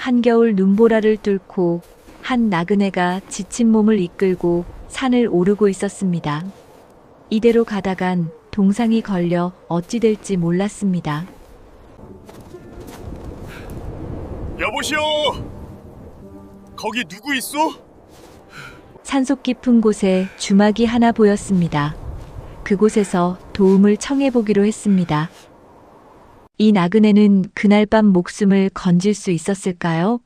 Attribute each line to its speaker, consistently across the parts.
Speaker 1: 한겨울 눈보라를 뚫고 한 나그네가 지친 몸을 이끌고 산을 오르고 있었습니다. 이대로 가다간 동상이 걸려 어찌 될지 몰랐습니다.
Speaker 2: 여보시오! 거기 누구 있어?
Speaker 1: 산속 깊은 곳에 주막이 하나 보였습니다. 그곳에서 도움을 청해보기로 했습니다. 이 나그네는 그날 밤 목숨을 건질 수 있었을까요?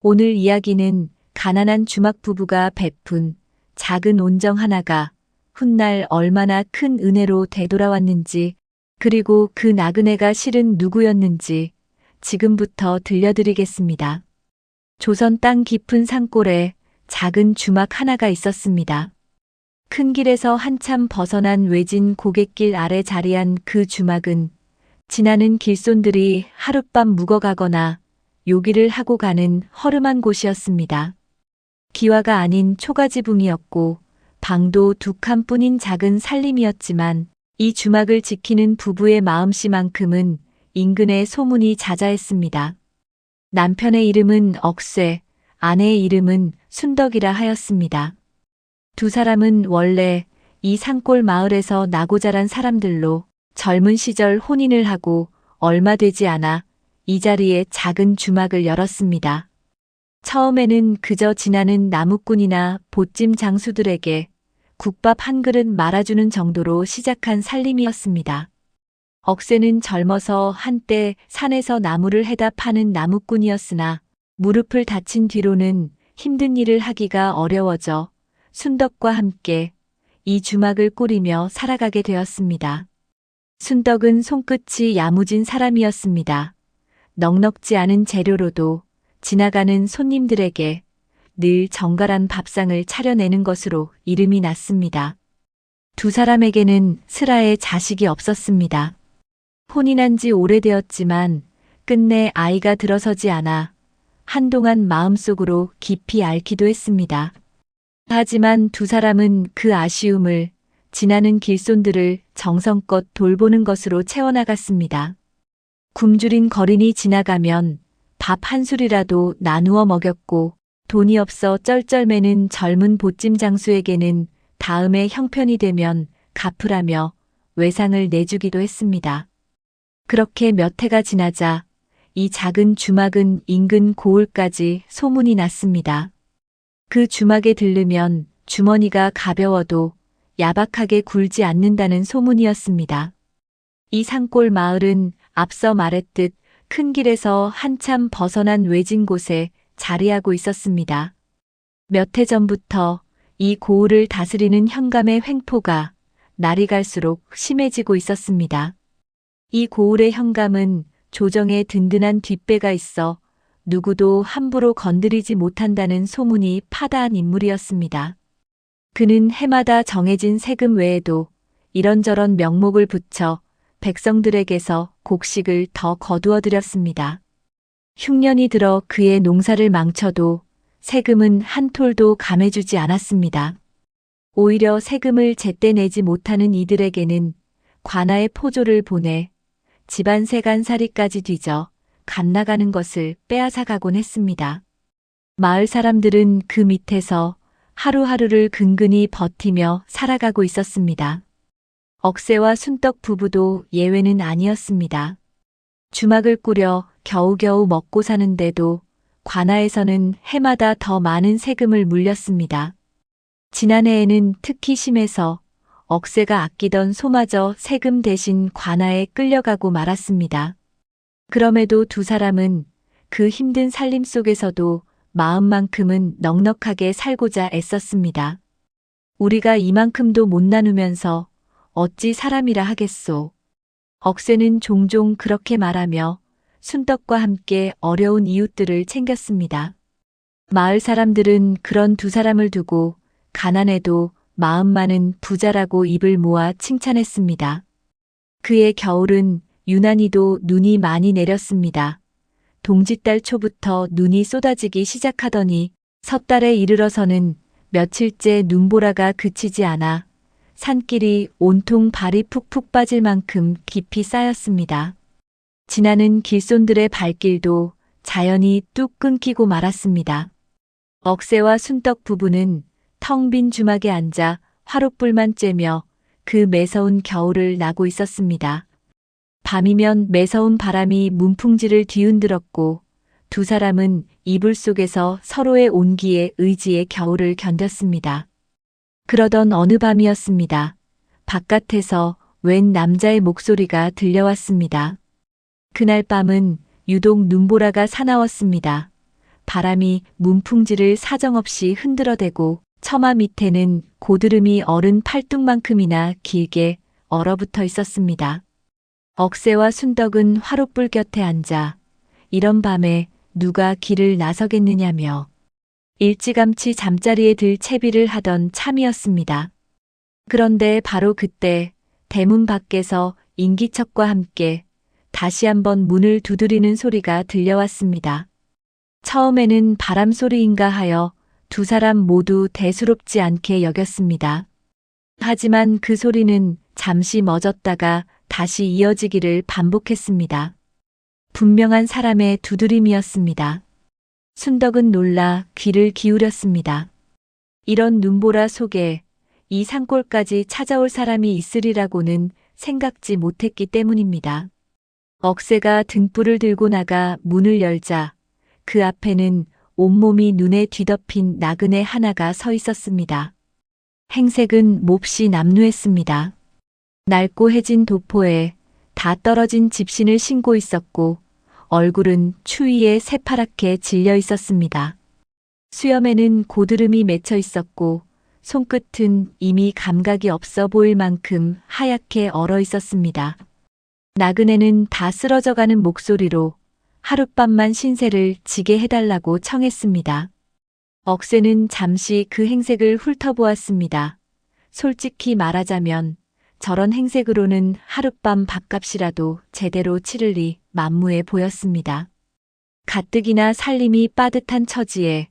Speaker 1: 오늘 이야기는 가난한 주막 부부가 베푼 작은 온정 하나가 훗날 얼마나 큰 은혜로 되돌아왔는지, 그리고 그 나그네가 실은 누구였는지 지금부터 들려드리겠습니다. 조선 땅 깊은 산골에 작은 주막 하나가 있었습니다. 큰 길에서 한참 벗어난 외진 고갯길 아래 자리한 그 주막은 지나는 길손들이 하룻밤 묵어가거나 요기를 하고 가는 허름한 곳이었습니다. 기와가 아닌 초가지붕이었고 방도 2칸뿐인 작은 살림이었지만 이 주막을 지키는 부부의 마음씨만큼은 인근에 소문이 자자했습니다. 남편의 이름은 억쇠, 아내의 이름은 순덕이라 하였습니다. 두 사람은 원래 이 산골 마을에서 나고 자란 사람들로 젊은 시절 혼인을 하고 얼마 되지 않아 이 자리에 작은 주막을 열었습니다. 처음에는 그저 지나는 나무꾼이나 보찜 장수들에게 국밥 한 그릇 말아주는 정도로 시작한 살림이었습니다. 억새는 젊어서 한때 산에서 나무를 해다 파는 나무꾼이었으나 무릎을 다친 뒤로는 힘든 일을 하기가 어려워져 순덕과 함께 이 주막을 꾸리며 살아가게 되었습니다. 순덕은 손끝이 야무진 사람이었습니다. 넉넉지 않은 재료로도 지나가는 손님들에게 늘 정갈한 밥상을 차려내는 것으로 이름이 났습니다. 두 사람에게는 슬하에 자식이 없었습니다. 혼인한 지 오래되었지만 끝내 아이가 들어서지 않아 한동안 마음속으로 깊이 앓기도 했습니다. 하지만 두 사람은 그 아쉬움을 지나는 길손들을 정성껏 돌보는 것으로 채워나갔습니다. 굶주린 거린이 지나가면 밥 한 술이라도 나누어 먹였고, 돈이 없어 쩔쩔매는 젊은 보찜 장수에게는 다음에 형편이 되면 갚으라며 외상을 내주기도 했습니다. 그렇게 몇 해가 지나자 이 작은 주막은 인근 고을까지 소문이 났습니다. 그 주막에 들르면 주머니가 가벼워도 야박하게 굴지 않는다는 소문이었습니다. 이 산골 마을은 앞서 말했듯 큰 길에서 한참 벗어난 외진 곳에 자리하고 있었습니다. 몇 해 전부터 이 고을을 다스리는 현감의 횡포가 날이 갈수록 심해지고 있었습니다. 이 고을의 현감은 조정에 든든한 뒷배가 있어 누구도 함부로 건드리지 못한다는 소문이 파다한 인물이었습니다. 그는 해마다 정해진 세금 외에도 이런저런 명목을 붙여 백성들에게서 곡식을 더 거두어 드렸습니다. 흉년이 들어 그의 농사를 망쳐도 세금은 한 톨도 감해주지 않았습니다. 오히려 세금을 제때 내지 못하는 이들에게는 관아의 포조를 보내 집안 세간살이까지 뒤져 갓 나가는 것을 빼앗아 가곤 했습니다. 마을 사람들은 그 밑에서 하루하루를 근근히 버티며 살아가고 있었습니다. 억새와 순떡 부부도 예외는 아니었습니다. 주막을 꾸려 겨우겨우 먹고 사는데도 관아에서는 해마다 더 많은 세금을 물렸습니다. 지난해에는 특히 심해서 억새가 아끼던 소마저 세금 대신 관아에 끌려가고 말았습니다. 그럼에도 두 사람은 그 힘든 살림 속에서도 마음만큼은 넉넉하게 살고자 애썼습니다. 우리가 이만큼도 못 나누면서 어찌 사람이라 하겠소. 억새는 종종 그렇게 말하며 순떡과 함께 어려운 이웃들을 챙겼습니다. 마을 사람들은 그런 두 사람을 두고 가난해도 마음만은 부자라고 입을 모아 칭찬했습니다. 그의 겨울은 유난히도 눈이 많이 내렸습니다. 동짓달 초부터 눈이 쏟아지기 시작하더니 섣달에 이르러서는 며칠째 눈보라가 그치지 않아 산길이 온통 발이 푹푹 빠질 만큼 깊이 쌓였습니다. 지나는 길손들의 발길도 자연히 뚝 끊기고 말았습니다. 억새와 순떡 부부는 텅 빈 주막에 앉아 화롯불만 쬐며 그 매서운 겨울을 나고 있었습니다. 밤이면 매서운 바람이 문풍지를 뒤흔들었고 두 사람은 이불 속에서 서로의 온기에 의지의 겨울을 견뎠습니다. 그러던 어느 밤이었습니다. 바깥에서 웬 남자의 목소리가 들려왔습니다. 그날 밤은 유독 눈보라가 사나웠습니다. 바람이 문풍지를 사정없이 흔들어대고 처마 밑에는 고드름이 어른 팔뚝만큼이나 길게 얼어붙어 있었습니다. 억새와 순덕은 화롯불 곁에 앉아 이런 밤에 누가 길을 나서겠느냐며 일찌감치 잠자리에 들 채비를 하던 참이었습니다. 그런데 바로 그때 대문 밖에서 인기척과 함께 다시 한번 문을 두드리는 소리가 들려왔습니다. 처음에는 바람 소리인가 하여 두 사람 모두 대수롭지 않게 여겼습니다. 하지만 그 소리는 잠시 멎었다가 다시 이어지기를 반복했습니다. 분명한 사람의 두드림이었습니다. 순덕은 놀라 귀를 기울였습니다. 이런 눈보라 속에 이 산골까지 찾아올 사람이 있으리라고는 생각지 못했기 때문입니다. 억새가 등불을 들고 나가 문을 열자 그 앞에는 온몸이 눈에 뒤덮인 나그네 하나가 서 있었습니다. 행색은 몹시 남루했습니다. 낡고 해진 도포에 다 떨어진 집신을 신고 있었고 얼굴은 추위에 새파랗게 질려 있었습니다. 수염에는 고드름이 맺혀 있었고 손끝은 이미 감각이 없어 보일 만큼 하얗게 얼어 있었습니다. 나그네는 다 쓰러져가는 목소리로 하룻밤만 신세를 지게 해달라고 청했습니다. 억새는 잠시 그 행색을 훑어보았습니다. 솔직히 말하자면 저런 행색으로는 하룻밤 밥값이라도 제대로 치르리 만무해 보였습니다. 가뜩이나 살림이 빠듯한 처지에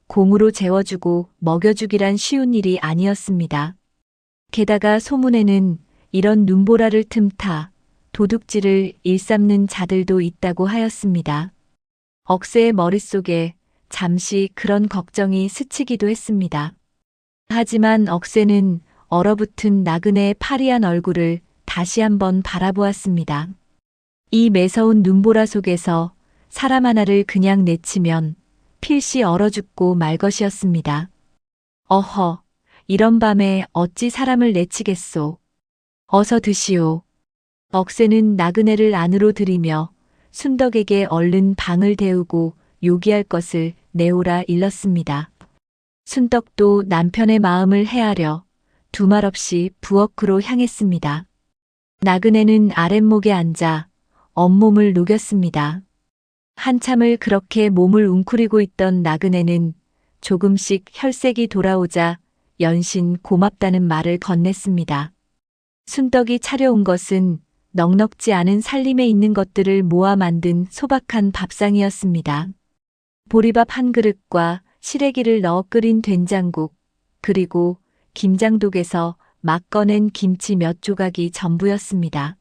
Speaker 1: 공으로 재워주고 먹여주기란 쉬운 일이 아니었습니다. 게다가 소문에는 이런 눈보라를 틈타 도둑질을 일삼는 자들도 있다고 하였습니다. 억새의 머릿속에 잠시 그런 걱정이 스치기도 했습니다. 하지만 억새는 얼어붙은 나그네의 파리한 얼굴을 다시 한번 바라보았습니다. 이 매서운 눈보라 속에서 사람 하나를 그냥 내치면 필시 얼어 죽고 말 것이었습니다. 어허, 이런 밤에 어찌 사람을 내치겠소. 어서 드시오. 억새는 나그네를 안으로 들이며 순덕에게 얼른 방을 데우고 요기할 것을 내오라 일렀습니다. 순덕도 남편의 마음을 헤아려 두말 없이 부엌으로 향했습니다. 나그네는 아랫목에 앉아 온몸을 녹였습니다. 한참을 그렇게 몸을 웅크리고 있던 나그네는 조금씩 혈색이 돌아오자 연신 고맙다는 말을 건넸습니다. 순덕이 차려온 것은 넉넉지 않은 살림에 있는 것들을 모아 만든 소박한 밥상이었습니다. 보리밥 한 그릇과 시래기를 넣어 끓인 된장국, 그리고 김장독에서 막 꺼낸 김치 몇 조각이 전부였습니다.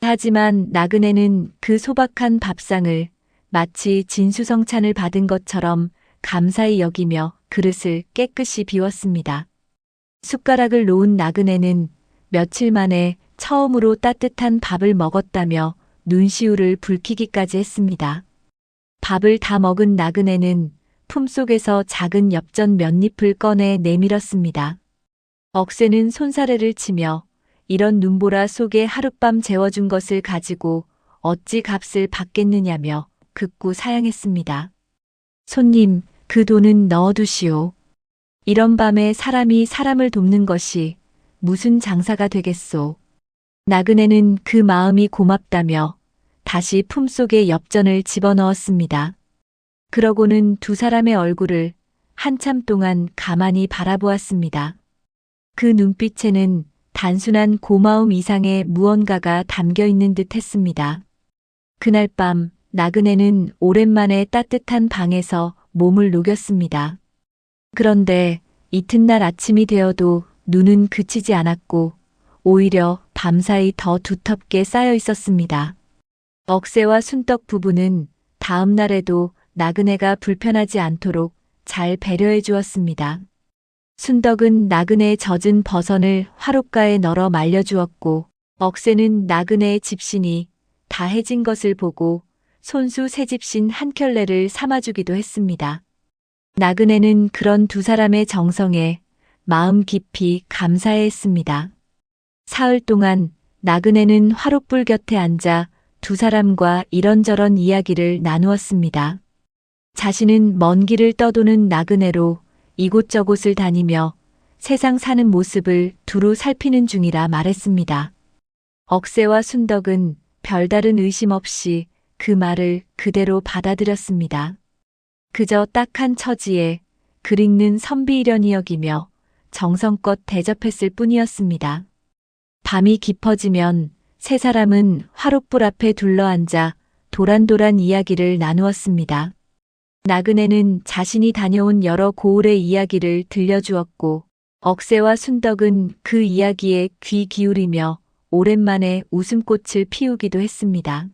Speaker 1: 하지만 나그네는 그 소박한 밥상을 마치 진수성찬을 받은 것처럼 감사히 여기며 그릇을 깨끗이 비웠습니다. 숟가락을 놓은 나그네는 며칠 만에 처음으로 따뜻한 밥을 먹었다며 눈시울을 붉히기까지 했습니다. 밥을 다 먹은 나그네는 품속에서 작은 엽전 몇 잎을 꺼내 내밀었습니다. 억새는 손사래를 치며 이런 눈보라 속에 하룻밤 재워준 것을 가지고 어찌 값을 받겠느냐며 극구 사양했습니다. 손님, 그 돈은 넣어두시오. 이런 밤에 사람이 사람을 돕는 것이 무슨 장사가 되겠소. 나그네는 그 마음이 고맙다며 다시 품속에 엽전을 집어넣었습니다. 그러고는 두 사람의 얼굴을 한참 동안 가만히 바라보았습니다. 그 눈빛에는 단순한 고마움 이상의 무언가가 담겨 있는 듯 했습니다. 그날 밤 나그네는 오랜만에 따뜻한 방에서 몸을 녹였습니다. 그런데 이튿날 아침이 되어도 눈은 그치지 않았고 오히려 밤사이 더 두텁게 쌓여 있었습니다. 억새와 순떡 부부는 다음 날에도 나그네가 불편하지 않도록 잘 배려해 주었습니다. 순덕은 나그네의 젖은 버선을 화롯가에 널어 말려주었고 억새는 나그네의 집신이 다 해진 것을 보고 손수 새 집신 한 켤레를 삼아주기도 했습니다. 나그네는 그런 두 사람의 정성에 마음 깊이 감사해했습니다. 사흘 동안 나그네는 화롯불 곁에 앉아 두 사람과 이런저런 이야기를 나누었습니다. 자신은 먼 길을 떠도는 나그네로 이곳저곳을 다니며 세상 사는 모습을 두루 살피는 중이라 말했습니다. 억새와 순덕은 별다른 의심 없이 그 말을 그대로 받아들였습니다. 그저 딱한 처지에 글 읽는 선비이려니 여기며 정성껏 대접했을 뿐이었습니다. 밤이 깊어지면 세 사람은 화롯불 앞에 둘러앉아 도란도란 이야기를 나누었습니다. 나그네는 자신이 다녀온 여러 고을의 이야기를 들려주었고 억새와 순덕은 그 이야기에 귀 기울이며 오랜만에 웃음꽃을 피우기도 했습니다.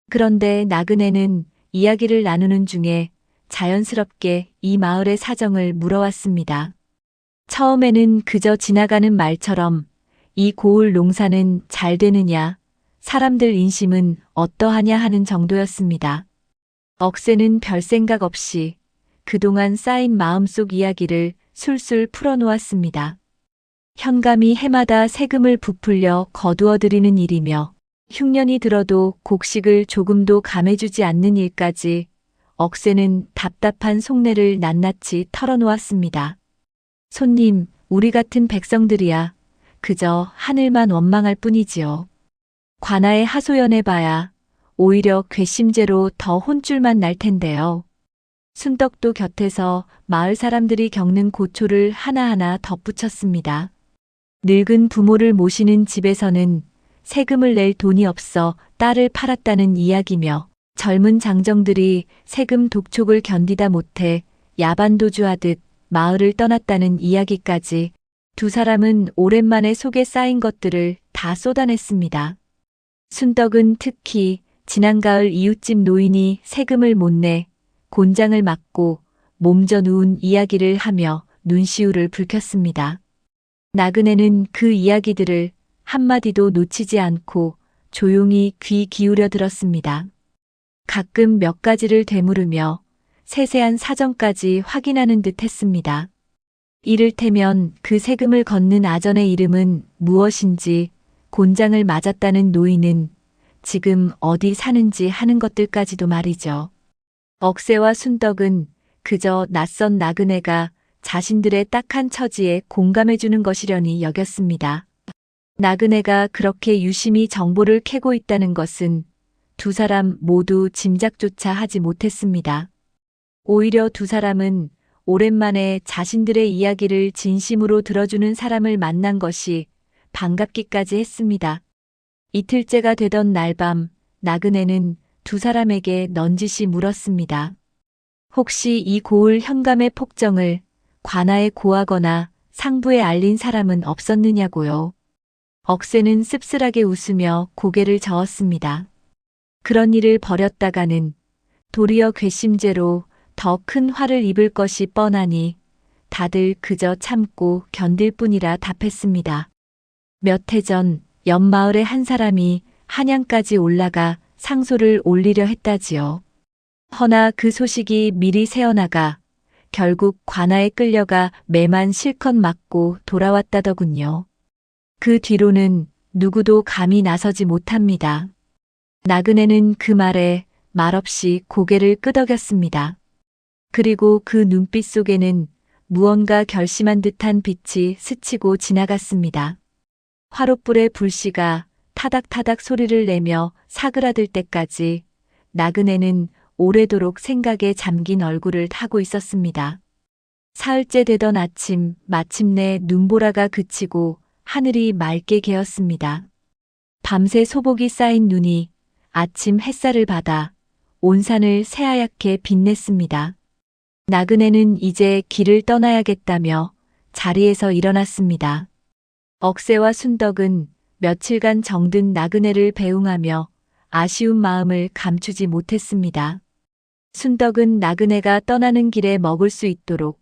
Speaker 1: 그런데 나그네는 이야기를 나누는 중에 자연스럽게 이 마을의 사정을 물어왔습니다. 처음에는 그저 지나가는 말처럼 이 고을 농사는 잘 되느냐, 사람들 인심은 어떠하냐 하는 정도였습니다. 억새는 별 생각 없이 그동안 쌓인 마음속 이야기를 술술 풀어놓았습니다. 현감이 해마다 세금을 부풀려 거두어들이는 일이며 흉년이 들어도 곡식을 조금도 감해주지 않는 일까지 억새는 답답한 속내를 낱낱이 털어놓았습니다. 손님, 우리 같은 백성들이야 그저 하늘만 원망할 뿐이지요. 관아에 하소연해봐야 오히려 괘씸죄로 더 혼쭐만 날 텐데요. 순덕도 곁에서 마을 사람들이 겪는 고초를 하나하나 덧붙였습니다. 늙은 부모를 모시는 집에서는 세금을 낼 돈이 없어 딸을 팔았다는 이야기며 젊은 장정들이 세금 독촉을 견디다 못해 야반도주하듯 마을을 떠났다는 이야기까지 두 사람은 오랜만에 속에 쌓인 것들을 다 쏟아냈습니다. 순덕은 특히 지난 가을 이웃집 노인이 세금을 못 내 곤장을 맞고 몸져 누운 이야기를 하며 눈시울을 붉혔습니다. 나그네는 그 이야기들을 한마디도 놓치지 않고 조용히 귀 기울여 들었습니다. 가끔 몇 가지를 되물으며 세세한 사정까지 확인하는 듯 했습니다. 이를테면 그 세금을 걷는 아전의 이름은 무엇인지, 곤장을 맞았다는 노인은 지금 어디 사는지 하는 것들까지도 말이죠. 억새와 순덕은 그저 낯선 나그네가 자신들의 딱한 처지에 공감해주는 것이려니 여겼습니다. 나그네가 그렇게 유심히 정보를 캐고 있다는 것은 두 사람 모두 짐작조차 하지 못했습니다. 오히려 두 사람은 오랜만에 자신들의 이야기를 진심으로 들어주는 사람을 만난 것이 반갑기까지 했습니다. 이틀째가 되던 날밤, 나그네는 두 사람에게 넌지시 물었습니다. 혹시 이 고을 현감의 폭정을 관아에 고하거나 상부에 알린 사람은 없었느냐고요. 억새는 씁쓸하게 웃으며 고개를 저었습니다. 그런 일을 벌였다가는 도리어 괘씸죄로 더 큰 화를 입을 것이 뻔하니 다들 그저 참고 견딜 뿐이라 답했습니다. 몇 해 전 옆마을의 한 사람이 한양까지 올라가 상소를 올리려 했다지요. 허나 그 소식이 미리 새어나가 결국 관아에 끌려가 매만 실컷 맞고 돌아왔다더군요. 그 뒤로는 누구도 감히 나서지 못합니다. 나그네는 그 말에 말없이 고개를 끄덕였습니다. 그리고 그 눈빛 속에는 무언가 결심한 듯한 빛이 스치고 지나갔습니다. 화롯불의 불씨가 타닥타닥 소리를 내며 사그라들 때까지 나그네는 오래도록 생각에 잠긴 얼굴을 하고 있었습니다. 사흘째 되던 아침, 마침내 눈보라가 그치고 하늘이 맑게 개었습니다. 밤새 소복이 쌓인 눈이 아침 햇살을 받아 온 산을 새하얗게 빛냈습니다. 나그네는 이제 길을 떠나야겠다며 자리에서 일어났습니다. 억새와 순덕은 며칠간 정든 나그네를 배웅하며 아쉬운 마음을 감추지 못했습니다. 순덕은 나그네가 떠나는 길에 먹을 수 있도록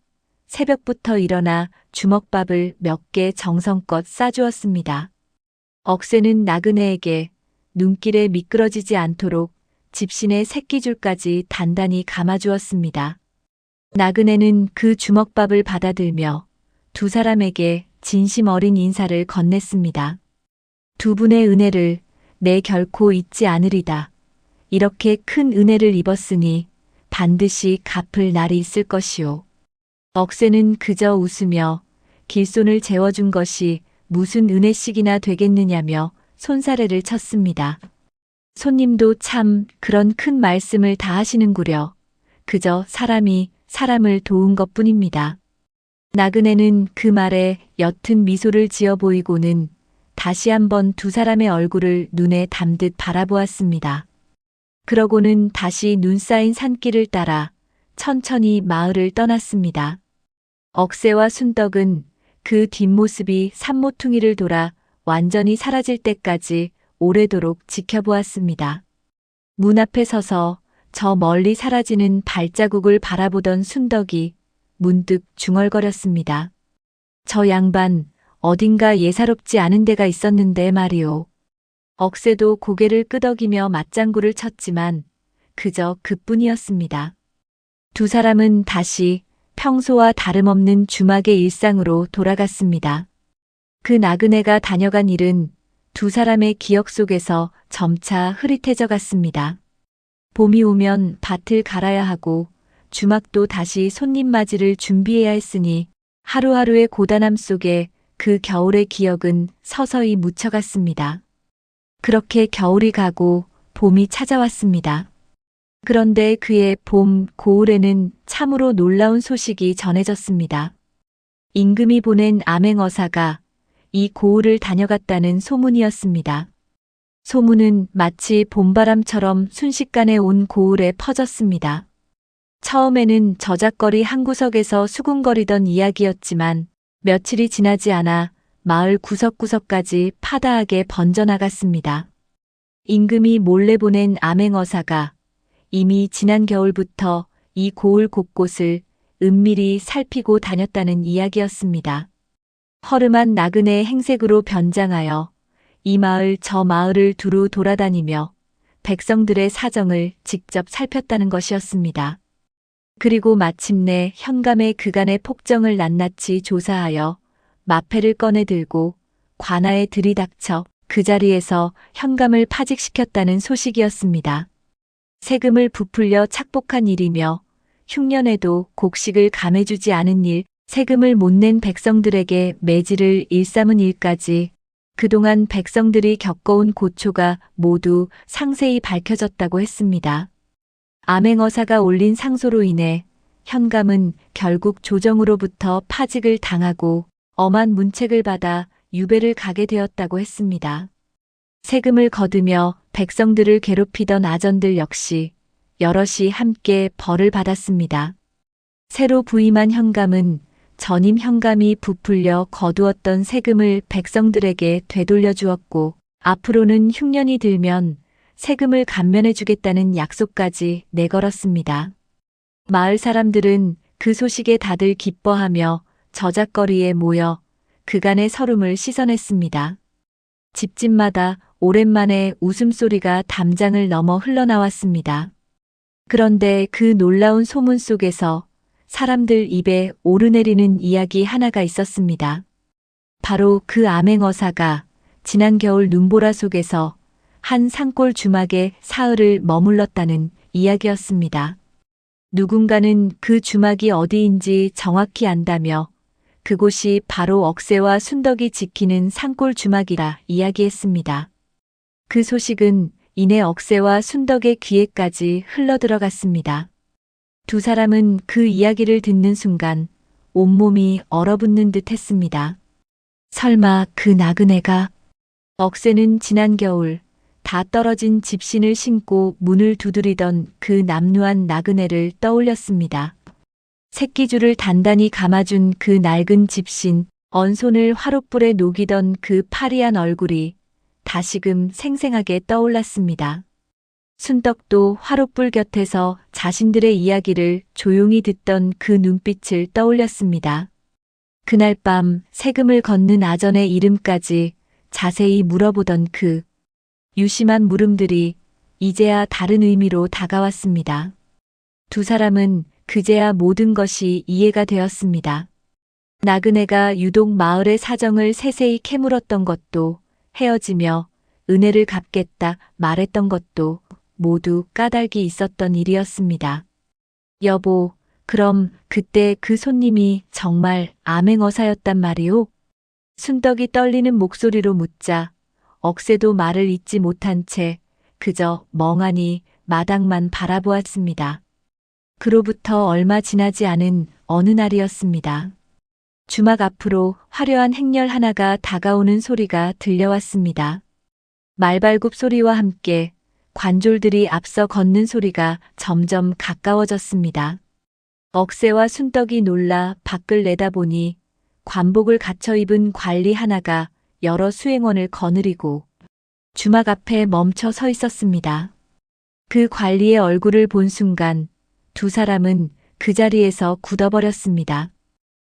Speaker 1: 새벽부터 일어나 주먹밥을 몇 개 정성껏 싸주었습니다. 억새는 나그네에게 눈길에 미끄러지지 않도록 집신의 새끼줄까지 단단히 감아주었습니다. 나그네는 그 주먹밥을 받아들며 두 사람에게 진심 어린 인사를 건넸습니다. 두 분의 은혜를 내 결코 잊지 않으리다. 이렇게 큰 은혜를 입었으니 반드시 갚을 날이 있을 것이오. 억새는 그저 웃으며 길손을 재워준 것이 무슨 은혜씩이나 되겠느냐며 손사래를 쳤습니다. 손님도 참 그런 큰 말씀을 다 하시는구려. 그저 사람이 사람을 도운 것뿐입니다. 나그네는 그 말에 옅은 미소를 지어 보이고는 다시 한번 두 사람의 얼굴을 눈에 담듯 바라보았습니다. 그러고는 다시 눈 쌓인 산길을 따라 천천히 마을을 떠났습니다. 억새와 순덕은 그 뒷모습이 산모퉁이를 돌아 완전히 사라질 때까지 오래도록 지켜보았습니다. 문 앞에 서서 저 멀리 사라지는 발자국을 바라보던 순덕이 문득 중얼거렸습니다. 저 양반 어딘가 예사롭지 않은 데가 있었는데 말이오. 억새도 고개를 끄덕이며 맞장구를 쳤지만 그저 그뿐이었습니다. 두 사람은 다시 평소와 다름없는 주막의 일상으로 돌아갔습니다. 그 나그네가 다녀간 일은 두 사람의 기억 속에서 점차 흐릿해져 갔습니다. 봄이 오면 밭을 갈아야 하고 주막도 다시 손님 맞이를 준비해야 했으니 하루하루의 고단함 속에 그 겨울의 기억은 서서히 묻혀갔습니다. 그렇게 겨울이 가고 봄이 찾아왔습니다. 그런데 그의 봄, 고을에는 참으로 놀라운 소식이 전해졌습니다. 임금이 보낸 암행어사가 이 고을을 다녀갔다는 소문이었습니다. 소문은 마치 봄바람처럼 순식간에 온 고을에 퍼졌습니다. 처음에는 저작거리 한 구석에서 수군거리던 이야기였지만 며칠이 지나지 않아 마을 구석구석까지 파다하게 번져나갔습니다. 임금이 몰래 보낸 암행어사가 이미 지난 겨울부터 이 고을 곳곳을 은밀히 살피고 다녔다는 이야기였습니다. 허름한 나그네의 행색으로 변장하여 이 마을 저 마을을 두루 돌아다니며 백성들의 사정을 직접 살폈다는 것이었습니다. 그리고 마침내 현감의 그간의 폭정을 낱낱이 조사하여 마패를 꺼내 들고 관아에 들이닥쳐 그 자리에서 현감을 파직시켰다는 소식이었습니다. 세금을 부풀려 착복한 일이며 흉년에도 곡식을 감해주지 않은 일, 세금을 못 낸 백성들에게 매질을 일삼은 일까지 그동안 백성들이 겪어온 고초가 모두 상세히 밝혀졌다고 했습니다. 암행어사가 올린 상소로 인해 현감은 결국 조정으로부터 파직을 당하고 엄한 문책을 받아 유배를 가게 되었다고 했습니다. 세금을 거두며 백성들을 괴롭히던 아전들 역시 여럿이 함께 벌을 받았습니다. 새로 부임한 현감은 전임 현감이 부풀려 거두었던 세금을 백성들에게 되돌려 주었고 앞으로는 흉년이 들면 세금을 감면해 주겠다는 약속까지 내걸었습니다. 마을 사람들은 그 소식에 다들 기뻐하며 저작거리에 모여 그간의 서름을 씻어냈습니다. 집집마다 오랜만에 웃음소리가 담장을 넘어 흘러나왔습니다. 그런데 그 놀라운 소문 속에서 사람들 입에 오르내리는 이야기 하나가 있었습니다. 바로 그 암행어사가 지난 겨울 눈보라 속에서 한 산골 주막에 사흘을 머물렀다는 이야기였습니다. 누군가는 그 주막이 어디인지 정확히 안다며 그곳이 바로 억새와 순덕이 지키는 산골 주막이라 이야기했습니다. 그 소식은 이내 억새와 순덕의 귀에까지 흘러들어갔습니다. 두 사람은 그 이야기를 듣는 순간 온몸이 얼어붙는 듯 했습니다. 설마 그 나그네가? 억새는 지난 겨울 다 떨어진 집신을 신고 문을 두드리던 그 남루한 나그네를 떠올렸습니다. 새끼줄을 단단히 감아준 그 낡은 집신, 언손을 화롯불에 녹이던 그 파리한 얼굴이 다시금 생생하게 떠올랐습니다. 순덕도 화롯불 곁에서 자신들의 이야기를 조용히 듣던 그 눈빛을 떠올렸습니다. 그날 밤 세금을 걷는 아전의 이름까지 자세히 물어보던 그 유심한 물음들이 이제야 다른 의미로 다가왔습니다. 두 사람은 그제야 모든 것이 이해가 되었습니다. 나그네가 유독 마을의 사정을 세세히 캐물었던 것도, 헤어지며 은혜를 갚겠다 말했던 것도 모두 까닭이 있었던 일이었습니다. 여보, 그럼 그때 그 손님이 정말 암행어사였단 말이오? 순덕이 떨리는 목소리로 묻자 억새도 말을 잇지 못한 채 그저 멍하니 마당만 바라보았습니다. 그로부터 얼마 지나지 않은 어느 날이었습니다. 주막 앞으로 화려한 행렬 하나가 다가오는 소리가 들려왔습니다. 말발굽 소리와 함께 관졸들이 앞서 걷는 소리가 점점 가까워졌습니다. 억새와 순덕이 놀라 밖을 내다보니 관복을 갖춰 입은 관리 하나가 여러 수행원을 거느리고 주막 앞에 멈춰 서 있었습니다. 그 관리의 얼굴을 본 순간 두 사람은 그 자리에서 굳어버렸습니다.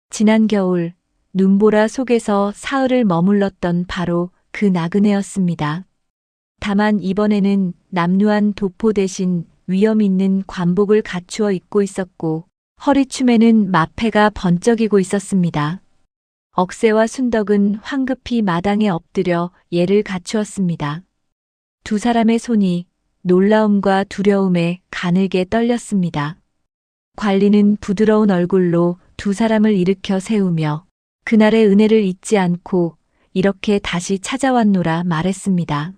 Speaker 1: 지난 겨울 눈보라 속에서 사흘을 머물렀던 바로 그 나그네였습니다. 다만 이번에는 남루한 도포 대신 위험 있는 관복을 갖추어 입고 있었고 허리춤에는 마패가 번쩍이고 있었습니다. 억새와 순덕은 황급히 마당에 엎드려 예를 갖추었습니다. 두 사람의 손이 놀라움과 두려움에 가늘게 떨렸습니다. 관리는 부드러운 얼굴로 두 사람을 일으켜 세우며 그날의 은혜를 잊지 않고 이렇게 다시 찾아왔노라 말했습니다.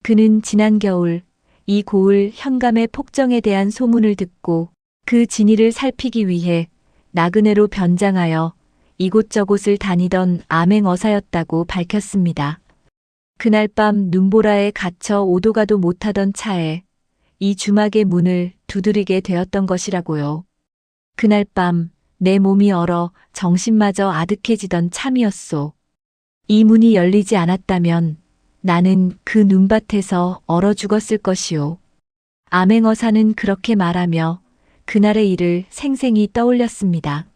Speaker 1: 그는 지난 겨울 이 고을 현감의 폭정에 대한 소문을 듣고 그 진위를 살피기 위해 나그네로 변장하여 이곳저곳을 다니던 암행어사였다고 밝혔습니다. 그날 밤 눈보라에 갇혀 오도 가도 못하던 차에 이 주막의 문을 두드리게 되었던 것이라고요. 그날 밤 내 몸이 얼어 정신마저 아득해지던 참이었소. 이 문이 열리지 않았다면 나는 그 눈밭에서 얼어 죽었을 것이오. 암행어사는 그렇게 말하며 그날의 일을 생생히 떠올렸습니다.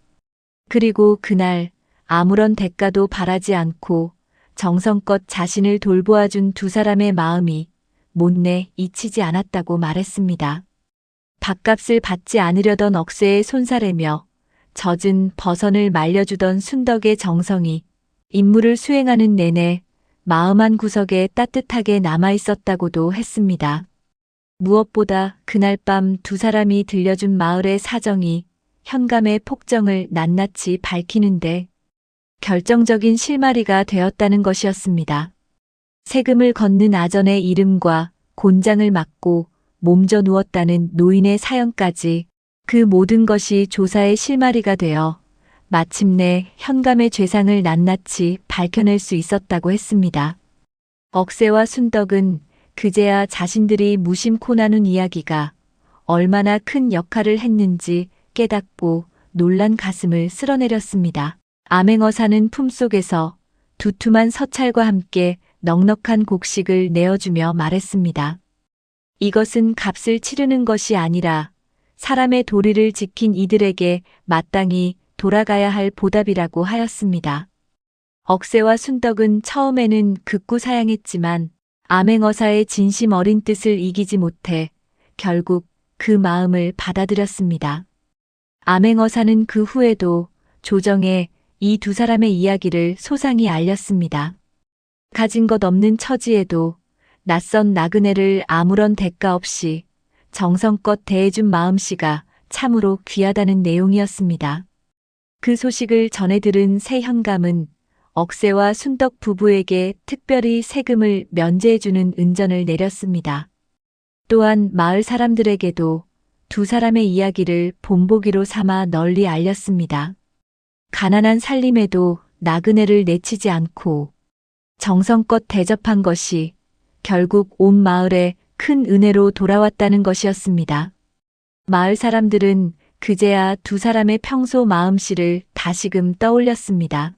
Speaker 1: 그리고 그날 아무런 대가도 바라지 않고 정성껏 자신을 돌보아준 두 사람의 마음이 못내 잊히지 않았다고 말했습니다. 밥값을 받지 않으려던 억새의 손사래며 젖은 버선을 말려주던 순덕의 정성이 임무를 수행하는 내내 마음 한 구석에 따뜻하게 남아있었다고도 했습니다. 무엇보다 그날 밤 두 사람이 들려준 마을의 사정이 현감의 폭정을 낱낱이 밝히는데 결정적인 실마리가 되었다는 것이었습니다. 세금을 걷는 아전의 이름과 곤장을 맡고 몸져 누웠다는 노인의 사연까지 그 모든 것이 조사의 실마리가 되어 마침내 현감의 죄상을 낱낱이 밝혀낼 수 있었다고 했습니다. 억새와 순덕은 그제야 자신들이 무심코 나눈 이야기가 얼마나 큰 역할을 했는지 깨닫고 놀란 가슴을 쓸어내렸습니다. 암행어사는 품속에서 두툼한 서찰과 함께 넉넉한 곡식을 내어주며 말했습니다. 이것은 값을 치르는 것이 아니라 사람의 도리를 지킨 이들에게 마땅히 돌아가야 할 보답이라고 하였습니다. 억새와 순덕은 처음에는 극구 사양했지만 암행어사의 진심 어린 뜻을 이기지 못해 결국 그 마음을 받아들였습니다. 암행어사는 그 후에도 조정에 이 두 사람의 이야기를 소상히 알렸습니다. 가진 것 없는 처지에도 낯선 나그네를 아무런 대가 없이 정성껏 대해준 마음씨가 참으로 귀하다는 내용이었습니다. 그 소식을 전해 들은 새 현감은 억새와 순덕 부부에게 특별히 세금을 면제해주는 은전을 내렸습니다. 또한 마을 사람들에게도 두 사람의 이야기를 본보기로 삼아 널리 알렸습니다. 가난한 살림에도 나그네를 내치지 않고 정성껏 대접한 것이 결국 온 마을에 큰 은혜로 돌아왔다는 것이었습니다. 마을 사람들은 그제야 두 사람의 평소 마음씨를 다시금 떠올렸습니다.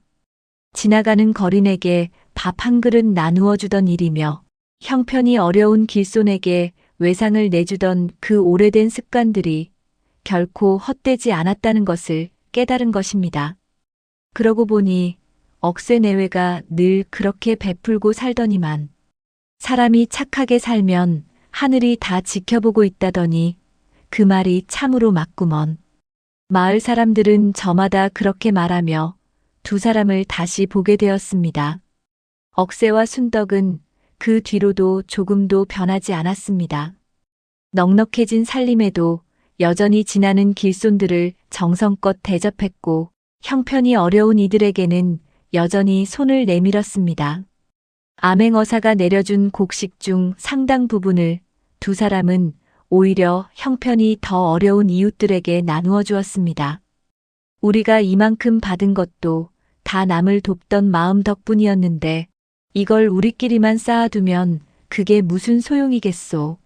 Speaker 1: 지나가는 거린에게 밥 한 그릇 나누어 주던 일이며 형편이 어려운 길손에게 외상을 내주던 그 오래된 습관들이 결코 헛되지 않았다는 것을 깨달은 것입니다. 그러고 보니 억새내외가 늘 그렇게 베풀고 살더니만 사람이 착하게 살면 하늘이 다 지켜보고 있다더니 그 말이 참으로 맞구먼. 마을 사람들은 저마다 그렇게 말하며 두 사람을 다시 보게 되었습니다. 억새와 순덕은 그 뒤로도 조금도 변하지 않았습니다. 넉넉해진 살림에도 여전히 지나는 길손들을 정성껏 대접했고 형편이 어려운 이들에게는 여전히 손을 내밀었습니다. 암행어사가 내려준 곡식 중 상당 부분을 두 사람은 오히려 형편이 더 어려운 이웃들에게 나누어 주었습니다. 우리가 이만큼 받은 것도 다 남을 돕던 마음 덕분이었는데 이걸 우리끼리만 쌓아두면 그게 무슨 소용이겠소.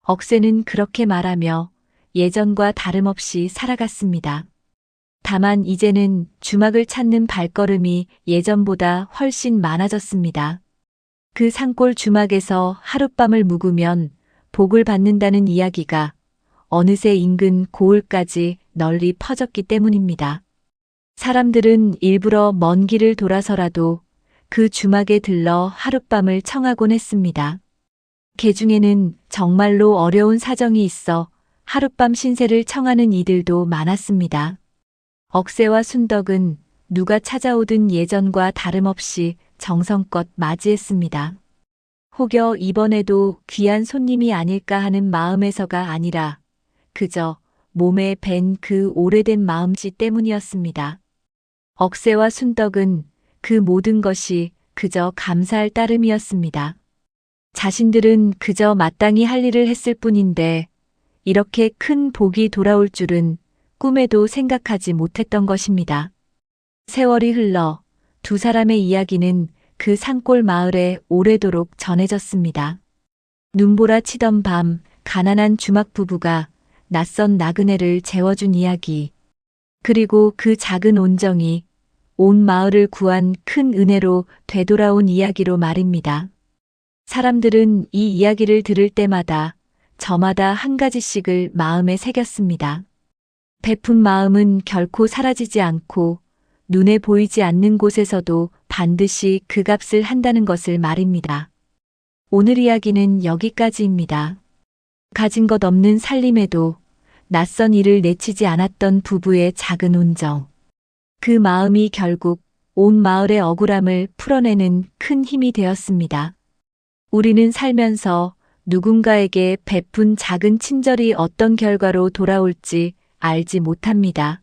Speaker 1: 억새는 그렇게 말하며 예전과 다름없이 살아갔습니다. 다만 이제는 주막을 찾는 발걸음이 예전보다 훨씬 많아졌습니다. 그 산골 주막에서 하룻밤을 묵으면 복을 받는다는 이야기가 어느새 인근 고을까지 널리 퍼졌기 때문입니다. 사람들은 일부러 먼 길을 돌아서라도 그 주막에 들러 하룻밤을 청하곤 했습니다. 개중에는 정말로 어려운 사정이 있어 하룻밤 신세를 청하는 이들도 많았습니다. 억새와 순덕은 누가 찾아오든 예전과 다름없이 정성껏 맞이했습니다. 혹여 이번에도 귀한 손님이 아닐까 하는 마음에서가 아니라 그저 몸에 밴 그 오래된 마음씨 때문이었습니다. 억새와 순덕은 그 모든 것이 그저 감사할 따름이었습니다. 자신들은 그저 마땅히 할 일을 했을 뿐인데 이렇게 큰 복이 돌아올 줄은 꿈에도 생각하지 못했던 것입니다. 세월이 흘러 두 사람의 이야기는 그 산골 마을에 오래도록 전해졌습니다. 눈보라 치던 밤 가난한 주막 부부가 낯선 나그네를 재워준 이야기. 그리고 그 작은 온정이 온 마을을 구한 큰 은혜로 되돌아온 이야기로 말입니다. 사람들은 이 이야기를 들을 때마다 저마다 한 가지씩을 마음에 새겼습니다. 베푼 마음은 결코 사라지지 않고 눈에 보이지 않는 곳에서도 반드시 그 값을 한다는 것을 말입니다. 오늘 이야기는 여기까지입니다. 가진 것 없는 살림에도 낯선 일을 내치지 않았던 부부의 작은 온정. 그 마음이 결국 온 마을의 억울함을 풀어내는 큰 힘이 되었습니다. 우리는 살면서 누군가에게 베푼 작은 친절이 어떤 결과로 돌아올지 알지 못합니다.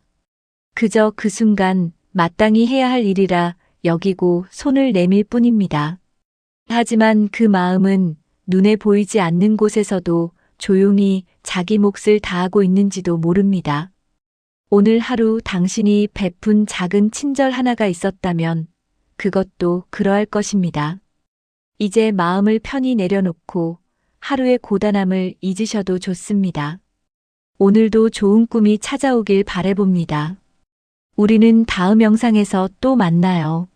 Speaker 1: 그저 그 순간 마땅히 해야 할 일이라 여기고 손을 내밀 뿐입니다. 하지만 그 마음은 눈에 보이지 않는 곳에서도 조용히 자기 몫을 다하고 있는지도 모릅니다. 오늘 하루 당신이 베푼 작은 친절 하나가 있었다면 그것도 그러할 것입니다. 이제 마음을 편히 내려놓고 하루의 고단함을 잊으셔도 좋습니다. 오늘도 좋은 꿈이 찾아오길 바라봅니다. 우리는 다음 영상에서 또 만나요.